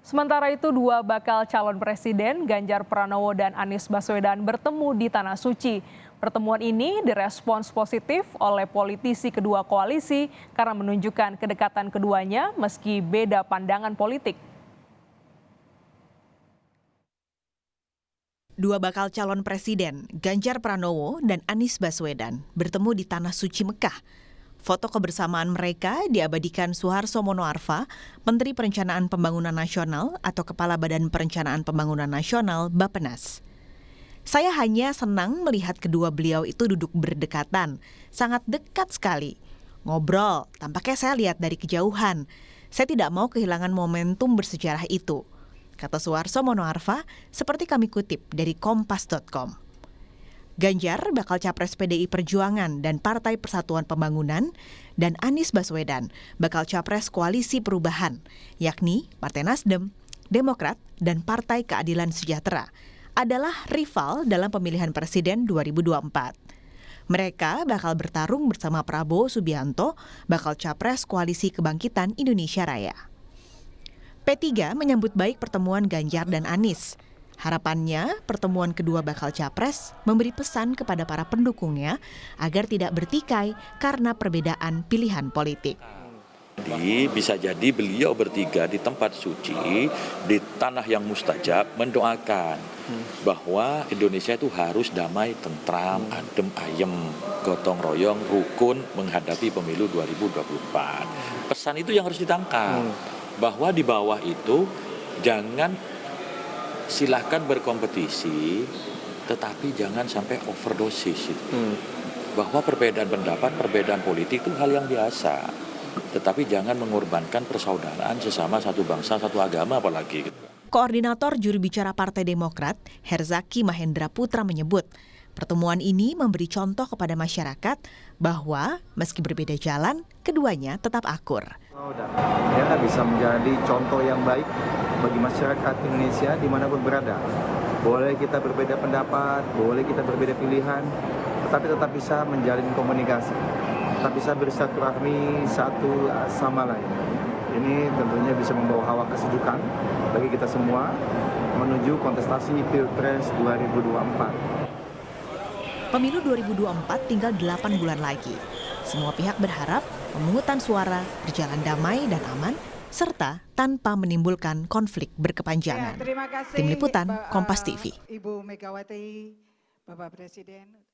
Sementara itu, dua bakal calon presiden, Ganjar Pranowo dan Anies Baswedan, bertemu di Tanah Suci. Pertemuan ini direspons positif oleh politisi kedua koalisi karena menunjukkan kedekatan keduanya meski beda pandangan politik. Dua bakal calon presiden, Ganjar Pranowo dan Anies Baswedan, bertemu di Tanah Suci Mekah. Foto kebersamaan mereka diabadikan Suharso Monoarfa, Menteri Perencanaan Pembangunan Nasional atau Kepala Badan Perencanaan Pembangunan Nasional Bappenas. Saya hanya senang melihat kedua beliau itu duduk berdekatan, sangat dekat sekali. Ngobrol, tampaknya saya lihat dari kejauhan. Saya tidak mau kehilangan momentum bersejarah itu, kata Suharso Monoarfa seperti kami kutip dari kompas.com. Ganjar bakal capres PDI Perjuangan dan Partai Persatuan Pembangunan, dan Anies Baswedan bakal capres Koalisi Perubahan, yakni Partai Nasdem, Demokrat, dan Partai Keadilan Sejahtera, adalah rival dalam pemilihan presiden 2024. Mereka bakal bertarung bersama Prabowo Subianto, bakal capres Koalisi Kebangkitan Indonesia Raya. P3 menyambut baik pertemuan Ganjar dan Anies. Harapannya, pertemuan kedua bakal capres memberi pesan kepada para pendukungnya agar tidak bertikai karena perbedaan pilihan politik. Jadi bisa jadi beliau bertiga di tempat suci, di tanah yang mustajab, mendoakan bahwa Indonesia itu harus damai, tentram, adem, ayem, gotong royong, rukun menghadapi pemilu 2024. Pesan itu yang harus ditangkap, bahwa di bawah itu jangan silahkan berkompetisi, tetapi jangan sampai overdosis. Bahwa perbedaan pendapat, perbedaan politik itu hal yang biasa, tetapi jangan mengorbankan persaudaraan sesama satu bangsa, satu agama apalagi. Koordinator juru bicara Partai Demokrat, Herzaki Mahendra Putra menyebut, pertemuan ini memberi contoh kepada masyarakat bahwa meski berbeda jalan, keduanya tetap akur. Dan bisa menjadi contoh yang baik bagi masyarakat Indonesia dimanapun berada. Boleh kita berbeda pendapat, boleh kita berbeda pilihan, tetapi tetap bisa menjalin komunikasi, tetap bisa bersilaturahmi satu sama lain. Ini tentunya bisa membawa hawa kesejukan bagi kita semua menuju kontestasi Pilpres 2024. Pemilu 2024 tinggal 8 bulan lagi. Semua pihak berharap pemungutan suara berjalan damai dan aman, serta tanpa menimbulkan konflik berkepanjangan. Terima kasih, Tim Liputan, Kompas TV. Ibu Megawati, Bapak Presiden.